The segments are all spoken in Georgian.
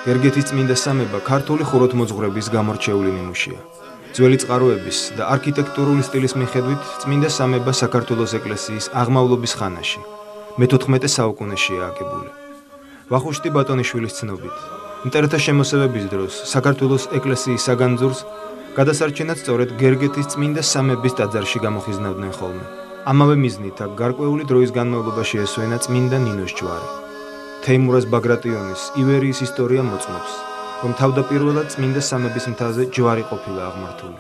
გერგეთის წმინდა სამება ქართული ხუროთმოძღვრების გამორჩეული ნიმუშია. ძველი წყაროების და არქიტექტურული სტილის მიხედვით წმინდა სამება საქართველოს ეკლესიის აღმავლობის ხანაში, მე-14 საუკუნეშია აგებული. ვახუშტი ბატონიშვილის ცნობით, მტერთა შემოსევების დროს საქართველოს ეკლესიის საგანძურს გადასარჩენად სწორედ გერგეთის წმინდა სამების ტაძარში გამოხიზნავდნენ ხოლმე. ამავე მიზნით აქ გარკვეული დროის განმავლობაში ესვენა წმინდა ნინოს ჯვარი. თეიმურაზ ბაგრატიონის ივერიის ისტორია მოწმობს, რომ თავდაპირველად წმინდა სამების მთაზე ჯვარი ყოფილა აღმართული.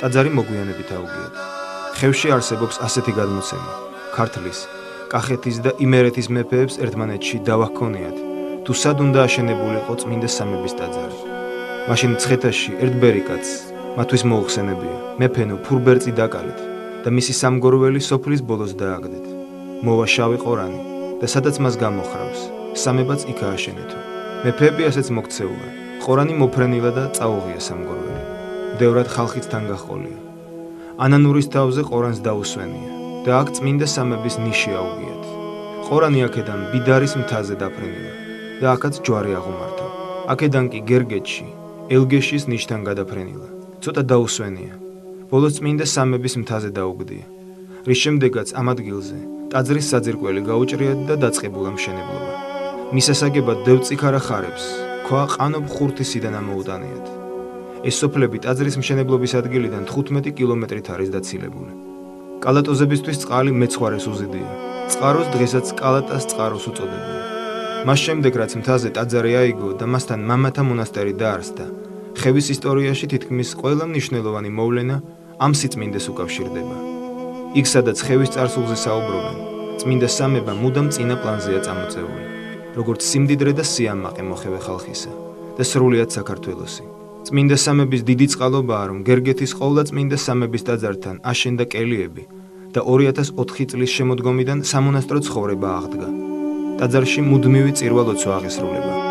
ტაძარი მოგვიანებით აუგიათ. ხევში არსებობს ასეთი გადმოცემა: ქართლის, კახეთის და იმერეთის მეფეებს ერთმანეთში დავა ჰქონიათ, თუ სად უნდა აშენებულიყო წმინდა სამების ტაძარი. მაშინ მცხეთაში ერთ ბერიკაცს, მათთვის მოუხსენებია, მეფენო ფურბერწი დაკალეთ და მისი სამგორველი სოფლის ბოლოს დააგდეთ. მოვა შავი ყორანი და სადაც მას გამოხრავს, სამებაც იქ ააშენეთო. მეფეები ასეც მოქცეულა, ყორანი მოფრენილა და წაუღია სამგორველი. ბევრად ხალხიც თან გაჰყოლია. ანანურის თავზე ყორანს დაუსვენია და აქ წმინდა სამების ნიში აუგიათ. ყორანი აქედან ბიდარის მთაზე დაფრენილა და აქაც ჯვარი აღუმართა. აქედან კი გერგეთში, ელგეშის ნიშთან გადაფრენილა. ცოტა დაუსვენია. ბოლოს წმინდა სამების მთაზე დაუგდია, რის შემდეგაც ამ ადგილზე ტაძრის საძირკველი გაუჭრიათ და დაწყებულა მშენებლობა. მისასაგებად დევწიქარა ხარებს, ქვა ყანობ-ხურთისიდან ამოუტანიათ. ეს სოფლები ტაძრის მშენებლობის ადგილიდან 15 კილომეტრით არის დაცილებული. კალატოზებისთვის წყალი მეცხვარეს უზიდია. წყაროს დღესაც კალატას წყაროს უწოდებენ. მას შემდეგ რაც მთაზე ტაძარი აიგო და მასთან მამათა მონასტერი დაარსდა, ხევის ისტორიაში თითქმის ყველა მნიშვნელოვანი მოვლენა ამ სიწმინდეს უკავშირდება. იქ სადაც ხევის წარსულზე საუბრობენ, წმინდა სამება მუდამ წინა პლანზეა წამოწეული, როგორც სიმდიდრე და სიამაყე მოხევე ხალხისა და სრულიად საქართველოსი. წმინდა სამების დიდი წყალობაა, რომ გერგეთის ყოვლა წმინდა სამების ტაძართან აშენდა კელიები და 2004 წლის შემოდგომიდან სამონასტრო ცხოვრება აღდგა. ტაძარში მუდმივი წირვა-ლოცვა აღესრულება.